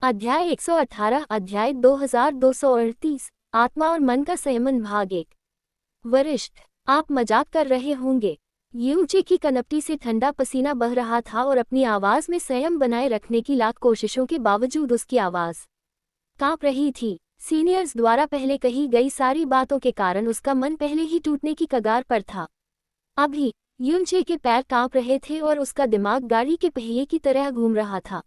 अध्याय 118 अध्याय 2238 आत्मा और मन का संयमन भाग 1। वरिष्ठ, आप मजाक कर रहे होंगे। यूचे की कनपटी से ठंडा पसीना बह रहा था और अपनी आवाज में संयम बनाए रखने की लाख कोशिशों के बावजूद उसकी आवाज कांप रही थी। सीनियर्स द्वारा पहले कही गई सारी बातों के कारण उसका मन पहले ही टूटने की कगार पर था। अभी यूचे के पैर कांप रहे थे और उसका दिमाग गाड़ी के पहिए की तरह घूम रहा था।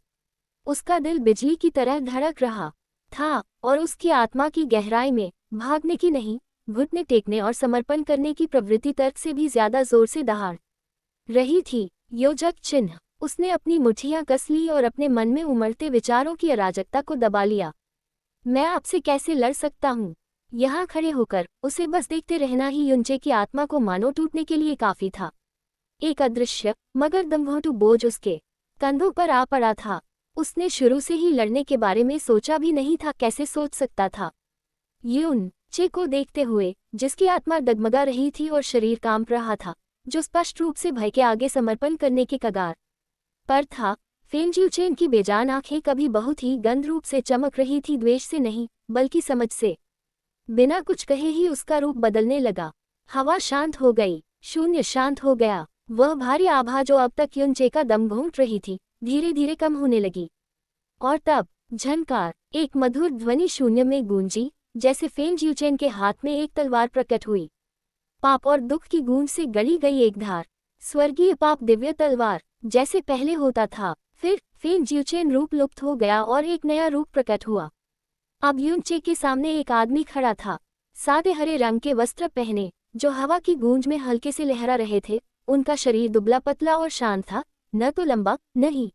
उसका दिल बिजली की तरह धड़क रहा था और उसकी आत्मा की गहराई में भागने की नहीं, घुटने टेकने और समर्पण करने की प्रवृत्ति तर्क से भी ज्यादा जोर से दहाड़ रही थी। योजक चिन्ह। उसने अपनी मुट्ठियां कस ली और अपने मन में उमड़ते विचारों की अराजकता को दबा लिया। मैं आपसे कैसे लड़ सकता हूँ? यहाँ खड़े होकर उसे बस देखते रहना ही युंचे की आत्मा को मानो टूटने के लिए काफी था। एक अदृश्य मगर दमघोंटू बोझ उसके कंधों पर आ पड़ा था। उसने शुरू से ही लड़ने के बारे में सोचा भी नहीं था, कैसे सोच सकता था। यून-चे को देखते हुए, जिसकी आत्मा डगमगा रही थी और शरीर कांप रहा था, जो स्पष्ट रूप से भय के आगे समर्पण करने के कगार पर था, फेंग-यूचेन की बेजान आंखें कभी बहुत ही गंध रूप से चमक रही थी, द्वेष से नहीं, बल्कि समझ से। बिना कुछ कहे ही उसका रूप बदलने लगा। हवा शांत हो गई, शून्य शांत हो गया। वह भारी आभा जो अब तक यून-चे का दम घोंट रही थी, धीरे धीरे कम होने लगी। और तब झनकार, एक मधुर ध्वनि शून्य में गूंजी, जैसे फेंग-यूचेन के हाथ में एक तलवार प्रकट हुई। पाप और दुख की गूंज से गढ़ी गई एक धार, स्वर्गीय पाप दिव्य तलवार, जैसे पहले होता था। फिर फेंग-यूचेन रूप लुप्त हो गया और एक नया रूप प्रकट हुआ। अब यून-चे के सामने एक आदमी खड़ा था, सादे हरे रंग के वस्त्र पहने, जो हवा की गूंज में हल्के से लहरा रहे थे। उनका शरीर दुबला पतला और शांत था, न तो लंबा, नहीं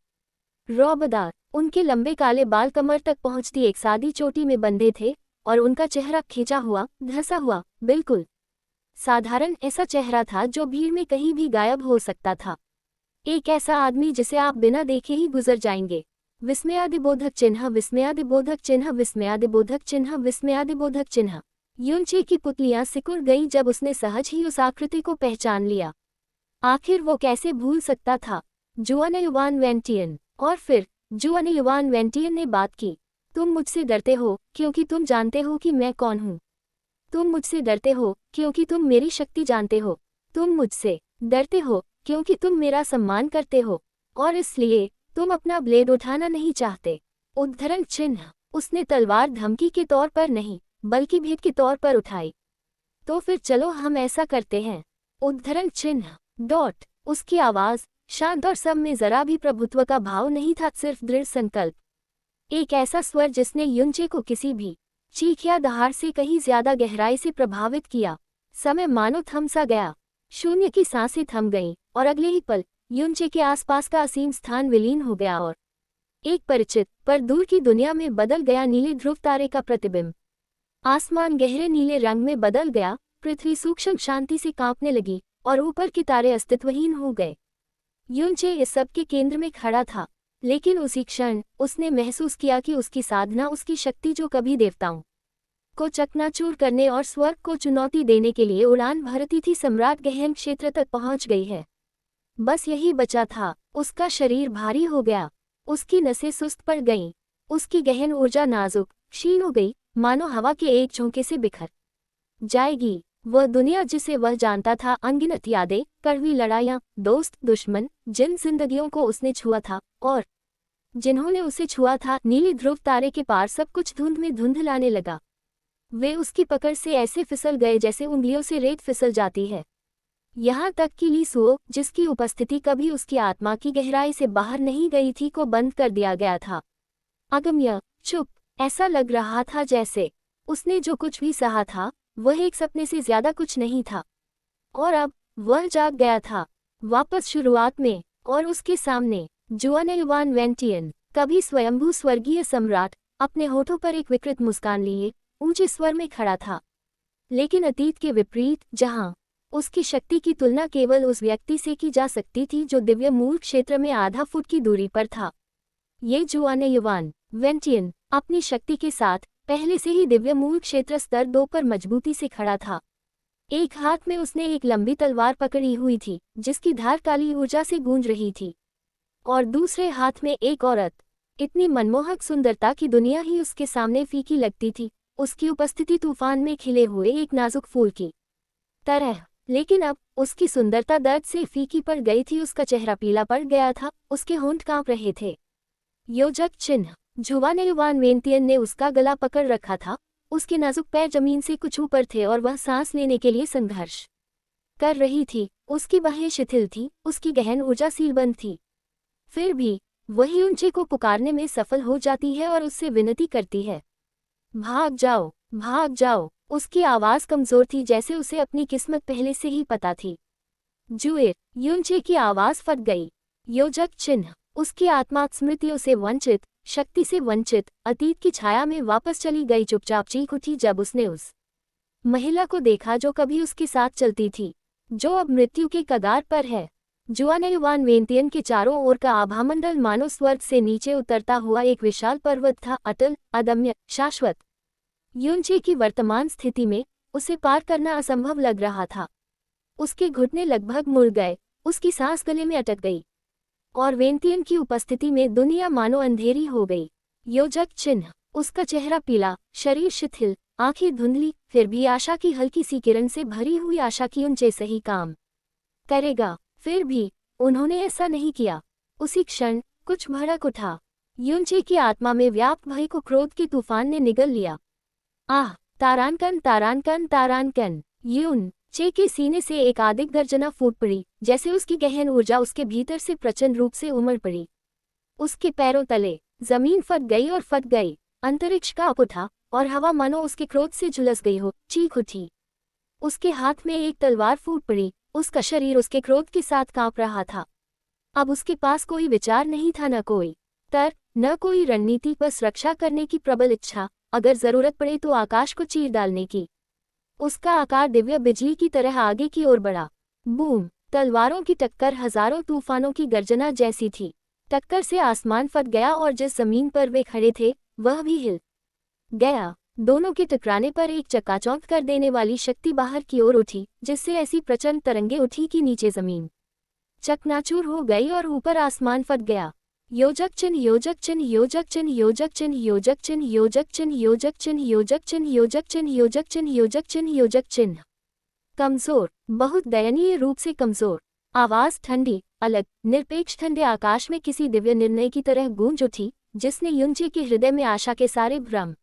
रौबदार। उनके लंबे काले बाल कमर तक पहुंचती एक सादी चोटी में बंधे थे और उनका चेहरा खिंचा हुआ, धंसा हुआ, बिल्कुल साधारण ऐसा चेहरा था जो भीड़ में कहीं भी गायब हो सकता था। एक ऐसा आदमी जिसे आप बिना देखे ही गुजर जाएंगे। विस्मयादिबोधक चिन्ह, विस्मयादिबोधक चिन्ह, विस्मयादिबोधक चिन्ह, विस्मयादिबोधक चिन्ह। यून-चे की पुतलियां सिकुड़ गईं जब उसने सहज ही उस आकृति को पहचान लिया। आखिर वो कैसे भूल सकता था? जुआनयुवान वेंटियन। और फिर जुआनयुवान वेंटियन ने बात की। तुम मुझसे डरते हो क्योंकि तुम जानते हो कि मैं कौन हूँ। तुम मुझसे डरते हो क्योंकि तुम मेरी शक्ति जानते हो। तुम मुझसे डरते हो क्योंकि तुम मेरा सम्मान करते हो और इसलिए तुम अपना ब्लेड उठाना नहीं चाहते। उद्धरण चिन्ह। उसने तलवार धमकी के तौर पर नहीं, बल्कि भेद के तौर पर उठाई। तो फिर चलो हम ऐसा करते हैं। उद्धरण चिन्ह डॉट। उसकी आवाज शांत और सब में जरा भी प्रभुत्व का भाव नहीं था, सिर्फ दृढ़ संकल्प। एक ऐसा स्वर जिसने यून-चे को किसी भी चीख या दहाड़ से कहीं ज्यादा गहराई से प्रभावित किया। समय मानो थम सा गया। शून्य की सांसें थम गईं और अगले ही पल यून-चे के आसपास का असीम स्थान विलीन हो गया और एक परिचित पर दूर की दुनिया में बदल गया। नीले ध्रुव तारे का प्रतिबिंब आसमान गहरे नीले रंग में बदल गया। पृथ्वी सूक्ष्म शांति से कांपने लगी और ऊपर के तारे अस्तित्वहीन हो गए। यून-चे इस सब के केंद्र में खड़ा था, लेकिन उसी क्षण उसने महसूस किया कि उसकी साधना, उसकी शक्ति जो कभी देवताओं को चकनाचूर करने और स्वर्ग को चुनौती देने के लिए उड़ान भरती थी, सम्राट गहन क्षेत्र तक पहुंच गई है। बस यही बचा था। उसका शरीर भारी हो गया, उसकी नसें सुस्त पड़ गईं, उसकी गहन ऊर्जा नाजुक क्षीण हो गई, मानो हवा के एक झोंके से बिखर जाएगी। वह दुनिया जिसे वह जानता था, अनगिनत यादें, कड़वी लड़ाइयाँ, दोस्त दुश्मन, जिन जिंदगियों को उसने छुआ था और जिन्होंने उसे छुआ था, नीली ध्रुव तारे के पार सब कुछ धुंध में धुंधलाने लगा। वे उसकी पकड़ से ऐसे फिसल गए जैसे उंगलियों से रेत फिसल जाती है। यहाँ तक कि ली सुओ, जिसकी उपस्थिति कभी उसकी आत्मा की गहराई से बाहर नहीं गई थी, को बंद कर दिया गया था। अगम्य, चुप। ऐसा लग रहा था जैसे उसने जो कुछ भी सहा था वह एक सपने से ज्यादा कुछ नहीं था और अब वह जाग गया था, वापस शुरुआत में। और उसके सामने जुआनयुवान वेंटियन, कभी स्वयंभू स्वर्गीय सम्राट, अपने होठों पर एक विकृत मुस्कान लिए ऊंचे स्वर में खड़ा था। लेकिन अतीत के विपरीत, जहां उसकी शक्ति की तुलना केवल उस व्यक्ति से की जा सकती थी जो दिव्य मूल क्षेत्र में आधा फुट की दूरी पर था। ये जुआनयुवान वेंटियन अपनी शक्ति के साथ पहले से ही दिव्य मूल क्षेत्र स्तर 2 पर मजबूती से खड़ा था। एक हाथ में उसने एक लंबी तलवार पकड़ी हुई थी, जिसकी धार काली ऊर्जा से गूंज रही थी, और दूसरे हाथ में एक औरत, इतनी मनमोहक सुंदरता की दुनिया ही उसके सामने फीकी लगती थी, उसकी उपस्थिति तूफान में खिले हुए एक नाजुक फूल की तरह। लेकिन अब उसकी सुंदरता दर्द से फीकी पड़ गई थी, उसका चेहरा पीला पड़ गया था, उसके होंठ कांप रहे थे। योजक चिन्ह। जुवानेयुवान वेंतियन ने उसका गला पकड़ रखा था, उसके नाजुक पैर जमीन से कुछ ऊपर थे और वह सांस लेने के लिए संघर्ष कर रही थी। उसकी बाहें शिथिल थीं, उसकी गहन ऊर्जा सीलबंद थी। फिर भी वही ऊंचे को पुकारने में सफल हो जाती है और उससे विनती करती है, भाग जाओ, भाग जाओ। उसकी आवाज कमजोर थी, जैसे उसे अपनी किस्मत पहले से ही पता थी। जुएर। युनचे की आवाज फट गई। योजक चिन्ह। उसकी आत्मा स्मृतियों से वंचित, शक्ति से वंचित, अतीत की छाया में वापस चली गई। चुपचाप चीख उठी जब उसने उस महिला को देखा जो कभी उसके साथ चलती थी, जो अब मृत्यु के कगार पर है। जुआनेयुवान वेंतियन के चारों ओर का आभामंडल मानो स्वर्ग से नीचे उतरता हुआ एक विशाल पर्वत था, अटल, अदम्य, शाश्वत। युनचे की वर्तमान स्थिति में उसे पार करना असंभव लग रहा था। उसके घुटने लगभग मुड़ गए, उसकी सांस गले में अटक गई, और वेंतियन की उपस्थिति में दुनिया मानो अंधेरी हो गई। योजक चिन्ह। उसका चेहरा पीला, शरीर शिथिल, आंखें धुंधली, फिर भी आशा की हल्की सी किरण से भरी हुई आशा की युनचे सही काम करेगा। फिर भी उन्होंने ऐसा नहीं किया। उसी क्षण कुछ भड़क उठा। युनचे की आत्मा में व्याप्त भय को क्रोध के तूफान ने निगल लिया। आह, तारानकन, तारानकन, तारानकन। यून चे के सीने से एक आदिक गर्जना फूट पड़ी, जैसे उसकी गहन ऊर्जा उसके भीतर से प्रचंड रूप से उमड़ पड़ी। उसके पैरों तले जमीन फट गई और फट गई, अंतरिक्ष कांप उठा और हवा मानो उसके क्रोध से झुलस गई हो। चीख उठी। उसके हाथ में एक तलवार फूट पड़ी, उसका शरीर उसके क्रोध के साथ कांप रहा था। अब उसके पास कोई विचार नहीं था, न कोई तर्क, न कोई रणनीति, बस रक्षा करने की प्रबल इच्छा, अगर जरूरत पड़े तो आकाश को चीर डालने की। उसका आकार दिव्य बिजली की तरह आगे की ओर बढ़ा। बूम! तलवारों की टक्कर हजारों तूफानों की गर्जना जैसी थी। टक्कर से आसमान फट गया और जिस जमीन पर वे खड़े थे वह भी हिल गया। दोनों के टकराने पर एक चकाचौंध कर देने वाली शक्ति बाहर की ओर उठी, जिससे ऐसी प्रचंड तरंगे उठी कि नीचे जमीन चकनाचूर हो गई और ऊपर आसमान फट गया। योजक चिन्ह, योजक चिन्ह, योजक चिन्ह, योजक चिन्ह, योजक चिन्ह, योजक चिन्ह, योजक चिन्ह, योजक चिन्ह, योजक चिन्ह, योजक चिन्ह, योजक चिन्ह, योजक चिन्ह। कमजोर, बहुत दयनीय रूप से कमजोर। आवाज ठंडी, अलग, निरपेक्ष, ठंडे आकाश में किसी दिव्य निर्णय की तरह गूंज उठी, जिसने युनचे के हृदय में आशा के सारे भ्रम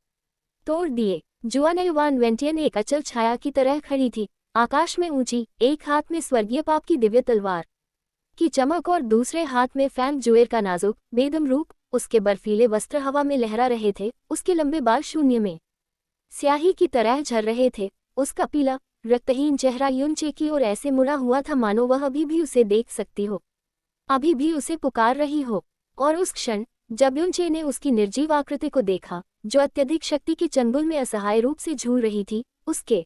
तोड़ दिए। जुआनेयुवान वेंटियन एक अचल छाया की तरह खड़ी थी, आकाश में ऊंची, एक हाथ में स्वर्गीय पाप की दिव्य तलवार की चमक और दूसरे हाथ में फैंग जुएर का नाजुक, बेदम रूप। उसके बर्फीले वस्त्र हवा में लहरा रहे थे, उसके लंबे बाल शून्य में स्याही की तरह झर रहे थे। उसका पीला, रक्तहीन चेहरा युनचे की ओर ऐसे मुड़ा हुआ था मानो वह अभी भी उसे देख सकती हो, अभी भी उसे पुकार रही हो। और उस क्षण जब युनचे ने उसकी निर्जीव आकृति को देखा, जो अत्यधिक शक्ति के चंगुल में असहाय रूप से झूल रही थी, उसके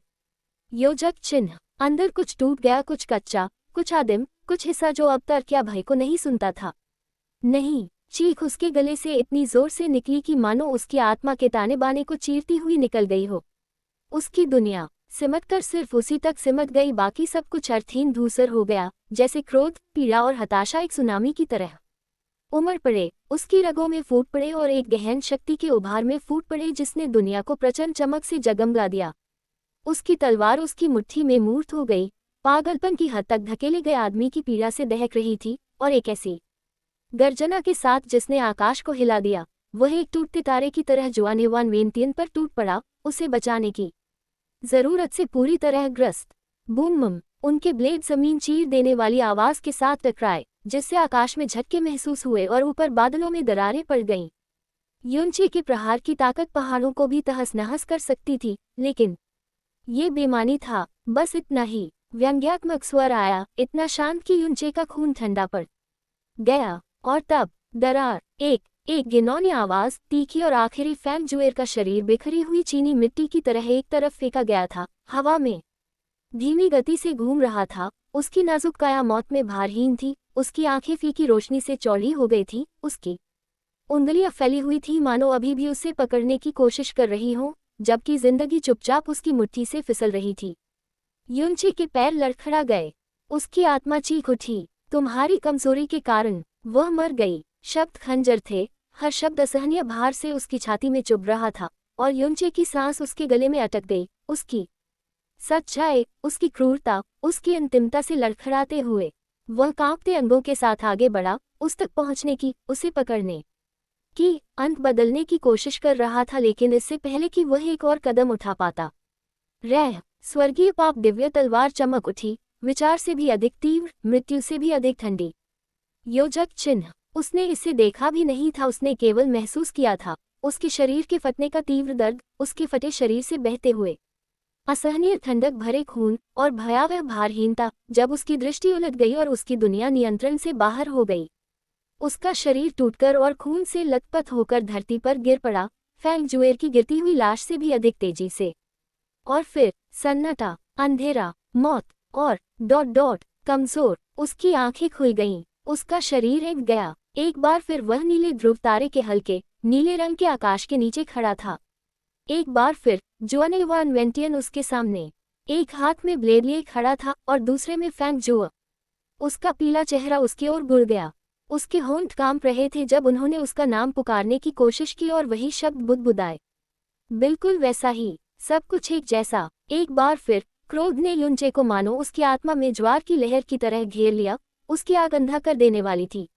योजक चिन्ह अंदर कुछ टूट गया, कुछ कच्चा, कुछ आदिम, कुछ हिस्सा जो अब तक क्या भय को नहीं सुनता था। नहीं, चीख उसके गले से इतनी जोर से निकली कि मानो उसकी आत्मा के ताने बाने को चीरती हुई निकल गई हो। उसकी दुनिया सिमटकर सिर्फ उसी तक सिमट गई, बाकी सब कुछ अर्थहीन धूसर हो गया, जैसे क्रोध, पीड़ा और हताशा एक सुनामी की तरह उमड़ पड़े, उसकी रगों में फूट पड़े और एक गहन शक्ति के उभार में फूट पड़े जिसने दुनिया को प्रचंड चमक से जगमगा दिया। उसकी तलवार उसकी मुट्ठी में मूर्त हो गई, पागलपन की हद तक धकेले गए आदमी की पीड़ा से दहक रही थी, और एक ऐसी गर्जना के साथ जिसने आकाश को हिला दिया। वह एक टूटते तारे की तरह जुआनेयुवान वेंतियन पर टूट पड़ा, उसे बचाने की जरूरत से पूरी तरह ग्रस्त। बूम! उनके ब्लेड जमीन चीर देने वाली आवाज के साथ टकराए, जिससे आकाश में झटके महसूस हुए और ऊपर बादलों में दरारें पड़ गईं। युनचे के प्रहार की ताकत पहाड़ों को भी तहस नहस कर सकती थी, लेकिन ये बेमानी था, बस इतना ही। व्यंग्यात्मक स्वर आया, इतना शांत कि युनचे का खून ठंडा पड़ गया। और तब दरार, एक घिनौनी आवाज, तीखी और आखिरी। फैंग जुएर का शरीर बिखरी हुई चीनी मिट्टी की तरह एक तरफ फेंका गया था, हवा में धीमी गति से घूम रहा था। उसकी नाजुक काया मौत में भारहीन थी, उसकी आंखें फीकी रोशनी से चौड़ी हो गई थी, उसकी उंगलियां फैली हुई थी मानो अभी भी उसे पकड़ने की कोशिश कर रही हो, जबकि जिंदगी चुपचाप उसकी मुट्ठी से फिसल रही थी। युनचे के पैर लड़खड़ा गए, उसकी आत्मा चीख उठी, तुम्हारी कमजोरी के कारण वह मर गई। शब्द खंजर थे, हर शब्द असहनीय भार से उसकी छाती में चुभ रहा था, और युनचे की सांस उसके गले में अटक गई। उसकी सच्चाई, उसकी क्रूरता, उसकी अंतिमता से लड़खड़ाते हुए वह कांपते अंगों के साथ आगे बढ़ा, उस तक पहुंचने की, उसे पकड़ने की, अंत बदलने की कोशिश कर रहा था, लेकिन इससे पहले कि वह एक और कदम उठा पाता, स्वर्गीय पाप दिव्य तलवार चमक उठी, विचार से भी अधिक तीव्र, मृत्यु से भी अधिक ठंडी। योजक चिन्ह। उसने इसे देखा भी नहीं था, उसने केवल महसूस किया था, उसके शरीर के फटने का तीव्र दर्द, उसके फटे शरीर से बहते हुए असहनीय ठंडक भरे खून और भयावह भारहीनता। जब उसकी दृष्टि उलट गई और उसकी दुनिया नियंत्रण से बाहर हो गई, उसका शरीर टूटकर और खून से लथपथ होकर धरती पर गिर पड़ा, फेंग जुएर की गिरती हुई लाश से भी अधिक तेजी से। और फिर सन्नाटा, अंधेरा, मौत और कमजोर। उसकी आंखें खुल गईं, उसका शरीर एक गया। एक बार फिर वह नीले ध्रुव तारे के हल्के नीले रंग के आकाश के नीचे खड़ा था। एक बार फिर जुआन वान वेंटियन उसके सामने, एक हाथ में ब्लेड लिए खड़ा था और दूसरे में फेंग जुआ। उसका पीला चेहरा उसकी ओर मुड़ गया। उसके होंठ कांप रहे थे जब उन्होंने उसका नाम पुकारने की कोशिश की और वही शब्द बुदबुदाए। बिल्कुल वैसा ही, सब कुछ एक जैसा। एक बार फिर क्रोध ने युनचे को मानो उसकी आत्मा में ज्वार की लहर की तरह घेर लिया, उसकी आग अंधा कर देने वाली थी।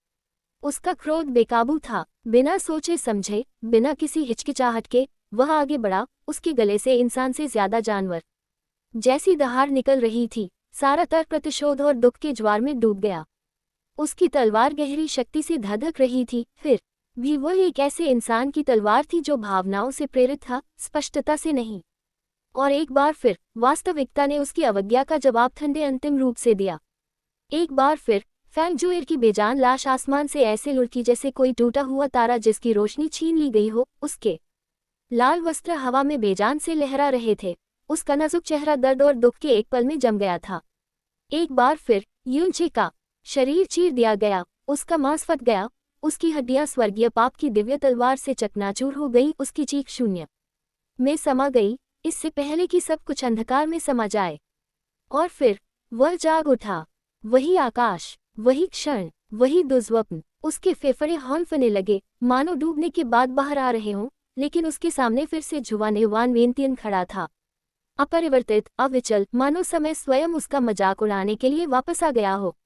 उसका क्रोध बेकाबू था। बिना सोचे समझे, बिना किसी हिचकिचाहट के वह आगे बढ़ा, उसके गले से इंसान से ज्यादा जानवर जैसी दहाड़ निकल रही थी। सारा तर्क प्रतिशोध और दुख के ज्वार में डूब गया। उसकी तलवार गहरी शक्ति से धधक रही थी, फिर भी वह एक ऐसे इंसान की तलवार थी जो भावनाओं से प्रेरित था, स्पष्टता से नहीं। और एक बार फिर वास्तविकता ने उसकी अवज्ञा का जवाब ठंडे अंतिम रूप से दिया। एक बार फिर फेंग जुएर की बेजान लाश आसमान से ऐसे लुढ़की जैसे कोई टूटा हुआ तारा जिसकी रोशनी छीन ली गई हो। उसके लाल वस्त्र हवा में बेजान से लहरा रहे थे, उसका नाजुक चेहरा दर्द और दुख के एक पल में जम गया था। एक बार फिर युनचे का शरीर चीर दिया गया, उसका मांस फट गया, उसकी हड्डियां स्वर्गीय पाप की दिव्य तलवार से चकनाचूर हो गई, उसकी चीख शून्य में समा गई, इससे पहले कि सब कुछ अंधकार में समा जाए। और फिर वह जाग उठा। वही आकाश, वही क्षण, वही दुर्स्वप्न। उसके फेफड़े हौंफने लगे, मानो डूबने के बाद बाहर आ रहे हों, लेकिन उसके सामने फिर से जुआन वान वेंटियन खड़ा था, अपरिवर्तित, अविचल, मानो समय स्वयं उसका मजाक उड़ाने के लिए वापस आ गया हो।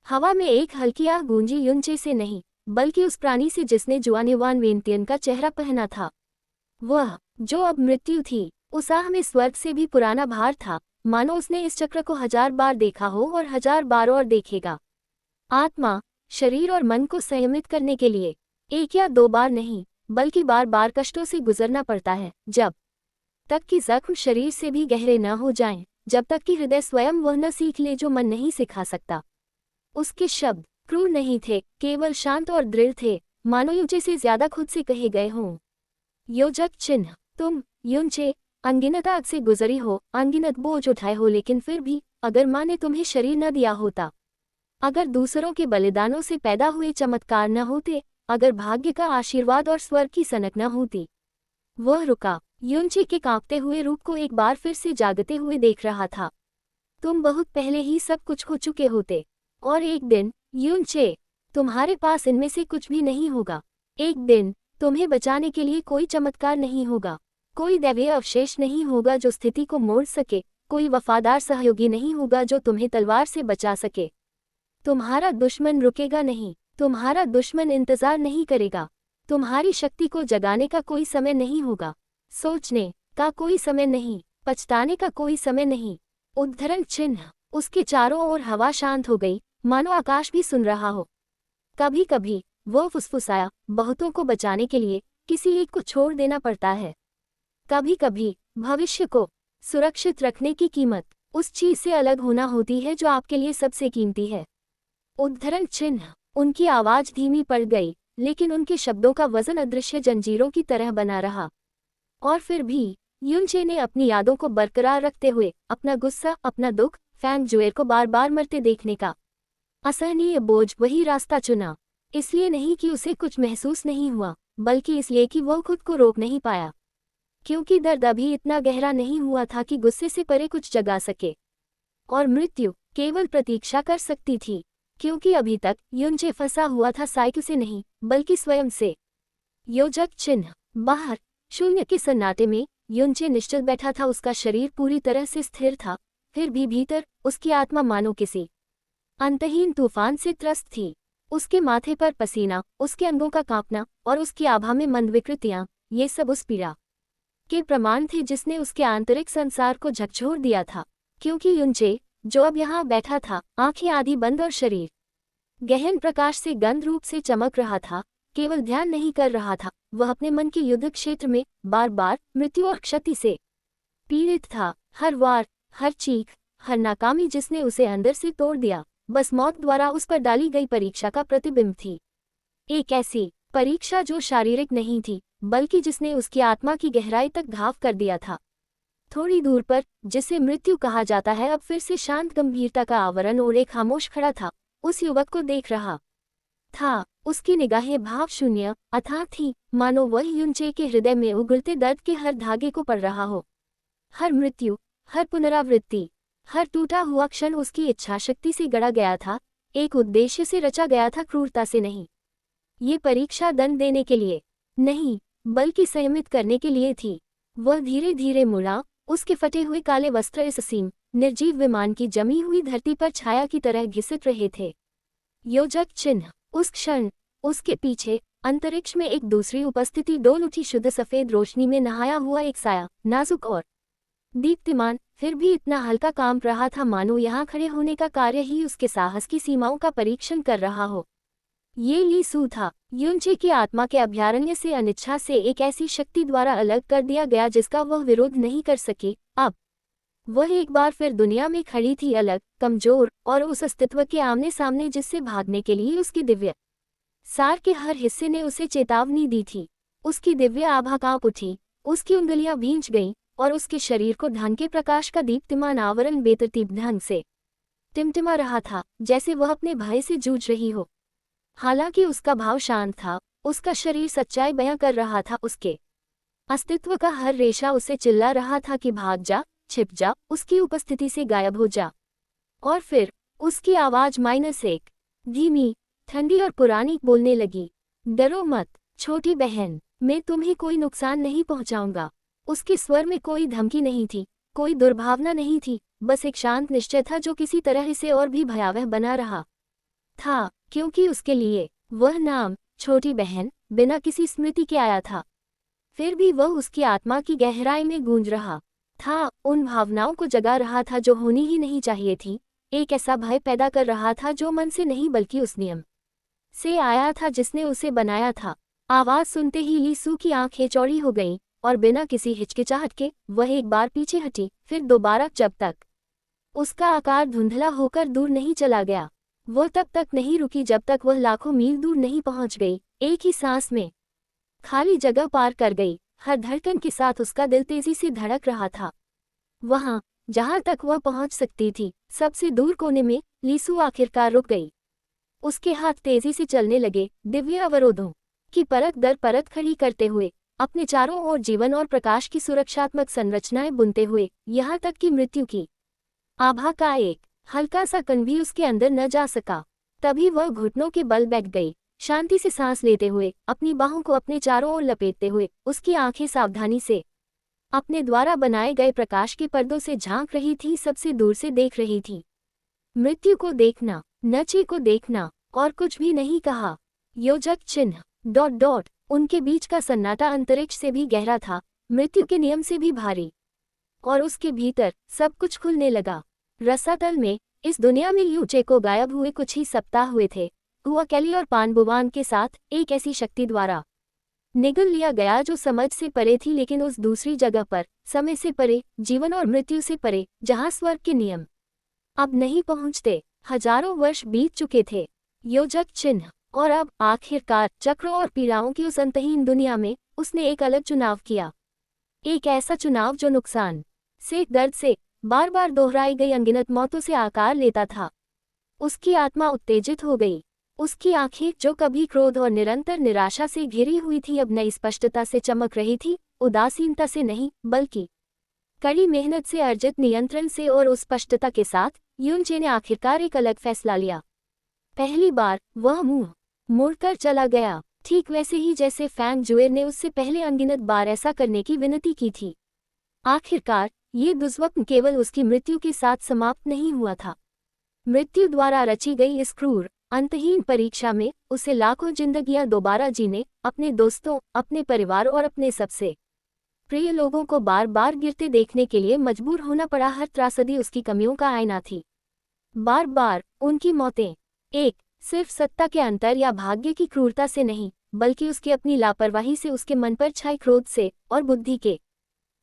हवा में एक हल्की आह गूंजी, युनचे से नहीं, बल्कि उस प्राणी से जिसने जुआन वान वेंटियन का चेहरा पहना था। वह जो अब मृत्यु थी, उस आह में स्वर्ग से भी पुराना भार था, मानो उसने इस चक्र को 1000 बार देखा हो और 1000 बार और देखेगा। आत्मा, शरीर और मन को संयमित करने के लिए एक या दो बार नहीं, बल्कि बार बार कष्टों से गुजरना पड़ता है, जब तक कि जख्म शरीर से भी गहरे न हो जाएं, जब तक कि हृदय स्वयं वह न सीख ले जो मन नहीं सिखा सकता। उसके शब्द क्रूर नहीं थे, केवल शांत और दृढ़ थे, मानो युनचे से ज्यादा खुद से कहे गए हों। योजक चिन्ह। तुम, युनचे, अनगिनत आग से गुजरी हो, अनगिनत बोझ उठाए हो, लेकिन फिर भी अगर माँ ने तुम्हें शरीर न दिया होता, अगर दूसरों के बलिदानों से पैदा हुए चमत्कार न होते, अगर भाग्य का आशीर्वाद और स्वर्ग की सनक न होती। वह रुका, युनचे के कांपते हुए रूप को एक बार फिर से जागते हुए देख रहा था। तुम बहुत पहले ही सब कुछ खो चुके होते, और एक दिन, युनचे, तुम्हारे पास इनमें से कुछ भी नहीं होगा। एक दिन तुम्हें बचाने के लिए कोई चमत्कार नहीं होगा, कोई दैवीय अवशेष नहीं होगा जो स्थिति को मोड़ सके, कोई वफादार सहयोगी नहीं होगा जो तुम्हें तलवार से बचा सके। तुम्हारा दुश्मन रुकेगा नहीं, तुम्हारा दुश्मन इंतजार नहीं करेगा, तुम्हारी शक्ति को जगाने का कोई समय नहीं होगा, सोचने का कोई समय नहीं, पछताने का कोई समय नहीं। उद्धरण चिन्ह। उसके चारों ओर हवा शांत हो गई, मानो आकाश भी सुन रहा हो। कभी कभी वो फुसफुसाया, बहुतों को बचाने के लिए किसी एक को छोड़ देना पड़ता है। कभी कभी भविष्य को सुरक्षित रखने की कीमत उस चीज से अलग होना होती है जो आपके लिए सबसे कीमती है। उद्धरण चिन्ह। उनकी आवाज धीमी पड़ गई, लेकिन उनके शब्दों का वजन अदृश्य जंजीरों की तरह बना रहा। और फिर भी युनचे ने अपनी यादों को बरकरार रखते हुए अपना गुस्सा, अपना दुख, फेंग जुएर को बार बार मरते देखने का असहनीय बोझ वही रास्ता चुना। इसलिए नहीं कि उसे कुछ महसूस नहीं हुआ, बल्कि इसलिए कि वह खुद को रोक नहीं पाया, क्योंकि दर्द अभी इतना गहरा नहीं हुआ था कि गुस्से से परे कुछ जगा सके। और मृत्यु केवल प्रतीक्षा कर सकती थी। क्योंकि अभी तक युनचे फंसा हुआ था साइकिल से नहीं बल्कि स्वयं से। योजक चिन्ह। बाहर शून्य के सन्नाटे में युनचे निश्चल बैठा था। उसका शरीर पूरी तरह से स्थिर था, फिर भी भीतर उसकी आत्मा मानो किसी अंतहीन तूफान से त्रस्त थी। उसके माथे पर पसीना, उसके अंगों का कांपना और उसकी आभा में मंद विकृतियां, ये सब उस पीड़ा के प्रमाण थे जिसने उसके आंतरिक संसार को झकझोर दिया था। क्योंकि युनचे, जो अब यहाँ बैठा था, आंखें आधी बंद और शरीर गहन प्रकाश से गंध रूप से चमक रहा था, केवल ध्यान नहीं कर रहा था, वह अपने मन के युद्ध क्षेत्र में बार बार मृत्यु और क्षति से पीड़ित था। हर वार, हर चीख, हर नाकामी जिसने उसे अंदर से तोड़ दिया, बस मौत द्वारा उस पर डाली गई परीक्षा का प्रतिबिंब थी। एक ऐसी परीक्षा जो शारीरिक नहीं थी, बल्कि जिसने उसकी आत्मा की गहराई तक घाव कर दिया था। थोड़ी दूर पर, जिसे मृत्यु कहा जाता है, अब फिर से शांत गंभीरता का आवरण ओढ़े खामोश खड़ा था, उस युवक को देख रहा था। उसकी निगाहें भाव शून्य अथाह थी, मानो वह युनचे के हृदय में उगलते दर्द के हर धागे को पढ़ रहा हो। हर मृत्यु, हर पुनरावृत्ति, हर टूटा हुआ क्षण उसकी इच्छाशक्ति से गढ़ा गया था, एक उद्देश्य से रचा गया था, क्रूरता से नहीं। ये परीक्षा दंड देने के लिए नहीं, बल्कि संयमित करने के लिए थी। वह धीरे धीरे मुड़ा, उसके फटे हुए काले वस्त्र इस असीम निर्जीव विमान की जमी हुई धरती पर छाया की तरह घिसट रहे थे। योजक चिन्ह। उस क्षण उसके पीछे अंतरिक्ष में एक दूसरी उपस्थिति डोल उठी, शुद्ध सफेद रोशनी में नहाया हुआ एक साया, नाजुक और दीप्तिमान, फिर भी इतना हल्का कांप रहा था मानो यहाँ खड़े होने का कार्य ही उसके साहस की सीमाओं का परीक्षण कर रहा हो। ये ली सू था, युनचे की आत्मा के अभयारण्य से अनिच्छा से एक ऐसी शक्ति द्वारा अलग कर दिया गया जिसका वह विरोध नहीं कर सके। अब वह एक बार फिर दुनिया में खड़ी थी, अलग, कमजोर और उस अस्तित्व के आमने सामने जिससे भागने के लिए उसकी दिव्य सार के हर हिस्से ने उसे चेतावनी दी थी। उसकी दिव्य आभा कांप उठी, उसकी उंगलियां भींच गईं और उसके शरीर को ढंके प्रकाश का दीप्तिमान आवरण बेतरतीब ढंग से टिमटिमा रहा था, जैसे वह अपने भय से जूझ रही हो। हालांकि उसका भाव शांत था, उसका शरीर सच्चाई बयां कर रहा था, उसके अस्तित्व का हर रेशा उसे चिल्ला रहा था कि भाग जा, छिप जा, उसकी उपस्थिति से गायब हो जा। और फिर उसकी आवाज -1, धीमी, ठंडी और पुरानी बोलने लगी, डरो मत छोटी बहन, मैं तुम्हें कोई नुकसान नहीं पहुंचाऊंगा। उसके स्वर में कोई धमकी नहीं थी, कोई दुर्भावना नहीं थी, बस एक शांत निश्चय था जो किसी तरह इसे और भी भयावह बना रहा था, क्योंकि उसके लिए वह नाम छोटी बहन बिना किसी स्मृति के आया था। फिर भी वह उसकी आत्मा की गहराई में गूंज रहा था, उन भावनाओं को जगा रहा था जो होनी ही नहीं चाहिए थी, एक ऐसा भय पैदा कर रहा था जो मन से नहीं बल्कि उस नियम से आया था जिसने उसे बनाया था। आवाज सुनते ही ली सू की आंखें चौड़ी हो गईं और बिना किसी हिचकिचाहट के वह एक बार पीछे हटी, फिर दोबारा, जब तक उसका आकार धुंधला होकर दूर नहीं चला गया। वो तब तक नहीं रुकी जब तक वह लाखों मील दूर नहीं पहुंच गई, एक ही सांस में खाली जगह पार कर गई। हर धड़कन के साथ उसका दिल तेजी से धड़क रहा था। वहां जहां तक वह पहुंच सकती थी, सबसे दूर कोने में, लीसू आखिरकार रुक गई। उसके हाथ तेजी से चलने लगे, दिव्य अवरोधों की परत दर परत खड़ी करते हुए, अपने चारों ओर जीवन और प्रकाश की सुरक्षात्मक संरचनाएं बुनते हुए, यहाँ तक कि मृत्यु की आभा का एक हल्का सा कण भी उसके अंदर न जा सका। तभी वह घुटनों के बल बैठ गई, शांति से सांस लेते हुए, अपनी बाहों को अपने चारों ओर लपेटते हुए। उसकी आंखें सावधानी से अपने द्वारा बनाए गए प्रकाश के पर्दों से झांक रही थी, सबसे दूर से देख रही थी। मृत्यु को देखना, नचे को देखना, और कुछ भी नहीं कहा। योजक चिन्ह ... उनके बीच का सन्नाटा अंतरिक्ष से भी गहरा था, मृत्यु के नियम से भी भारी, और उसके भीतर सब कुछ खुलने लगा। रसातल में, इस दुनिया में युनचे को गायब हुए कुछ ही सप्ताह हुए थे। हुआ कैली और पानबुवान के साथ एक ऐसी शक्ति द्वारा निगल लिया गया जो समझ से परे थी, लेकिन उस दूसरी जगह पर, समय से परे, जीवन और मृत्यु से परे, जहां स्वर्ग के नियम अब नहीं पहुंचते। हजारों वर्ष बीत चुके थे। योजक चिन्ह। और अब आखिरकार चक्रों और पीड़ाओं की उस अंतहीन दुनिया में उसने एक अलग चुनाव किया। एक ऐसा चुनाव जो नुकसान से, दर्द से, बार बार दोहराई गई अनगिनत मौतों से आकार लेता था। उसकी आत्मा उत्तेजित हो गई। उसकी आंखें, जो कभी क्रोध और निरंतर निराशा से घिरी हुई थी, अब नई स्पष्टता से चमक रही थी, उदासीनता से नहीं, बल्कि कड़ी मेहनत से अर्जित नियंत्रण से। और उस स्पष्टता के साथ युनचे ने आखिरकार एक अलग फैसला लिया। पहली बार वह मुंह मुड़कर चला गया, ठीक वैसे ही जैसे फैंग जुएर ने उससे पहले अनगिनत बार ऐसा करने की विनती की थी। आखिरकार ये दुस्वप्न केवल उसकी मृत्यु के साथ समाप्त नहीं हुआ था। मृत्यु द्वारा रची गई इस क्रूर अंतहीन परीक्षा में उसे लाखों जिंदगियां दोबारा जीने, अपने दोस्तों, अपने परिवार और अपने सबसे प्रिय लोगों को बार बार गिरते देखने के लिए मजबूर होना पड़ा। हर त्रासदी उसकी कमियों का आईना थी। बार बार उनकी मौतें एक सिर्फ सत्ता के अंतर या भाग्य की क्रूरता से नहीं, बल्कि उसकी अपनी लापरवाही से, उसके मन पर छाए क्रोध से और बुद्धि के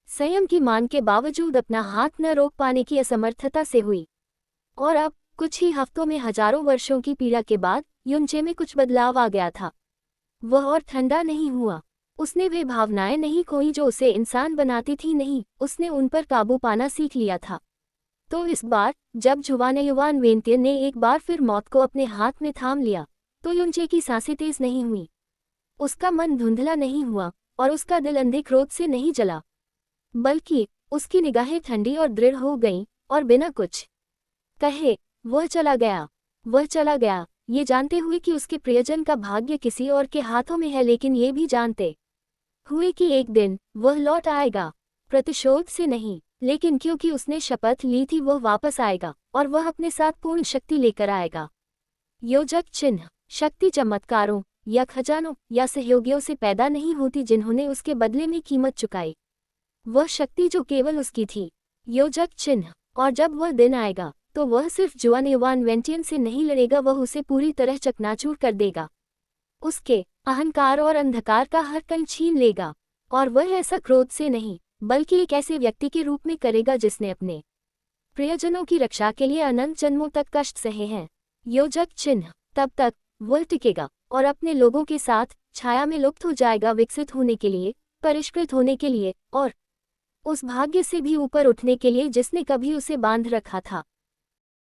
संयम की मान के बावजूद अपना हाथ न रोक पाने की असमर्थता से हुई। और अब कुछ ही हफ्तों में, हजारों वर्षों की पीड़ा के बाद, युनचे में कुछ बदलाव आ गया था। वह और ठंडा नहीं हुआ। उसने वे भावनाएं नहीं खोई जो उसे इंसान बनाती थी, नहीं, उसने उन पर काबू पाना सीख लिया था। तो इस बार जब जुवानयुवान वेंतियन ने एक बार फिर मौत को अपने हाथ में थाम लिया, तो युनचे की सांसें तेज नहीं हुई, उसका मन धुंधला नहीं हुआ और उसका दिल अंधे क्रोध से नहीं जला, बल्कि उसकी निगाहें ठंडी और दृढ़ हो गईं और बिना कुछ कहे वह चला गया। वह चला गया ये जानते हुए कि उसके प्रियजन का भाग्य किसी और के हाथों में है, लेकिन ये भी जानते हुए कि एक दिन वह लौट आएगा, प्रतिशोध से नहीं, लेकिन क्योंकि उसने शपथ ली थी वह वापस आएगा और वह अपने साथ पूर्ण शक्ति लेकर आएगा। योजक चिन्ह शक्ति चमत्कारों या खजानों या सहयोगियों से पैदा नहीं होती जिन्होंने उसके बदले में कीमत चुकाई, वह शक्ति जो केवल उसकी थी। योजक चिन्ह। और जब वह दिन आएगा तो वह सिर्फ जुवानयुवान वेंटियन से नहीं लड़ेगा, वह उसे पूरी तरह चकनाचूर कर देगा, उसके अहंकार और अंधकार का हर कण छीन लेगा। और वह ऐसा क्रोध से नहीं, बल्कि एक ऐसे व्यक्ति के रूप में करेगा जिसने अपने प्रियजनों की रक्षा के लिए अनंत जन्मों तक कष्ट सहे हैं। योजक चिन्ह। तब तक वह टिकेगा और अपने लोगों के साथ छाया में लुप्त हो जाएगा, विकसित होने के लिए, परिष्कृत होने के लिए और उस भाग्य से भी ऊपर उठने के लिए जिसने कभी उसे बांध रखा था।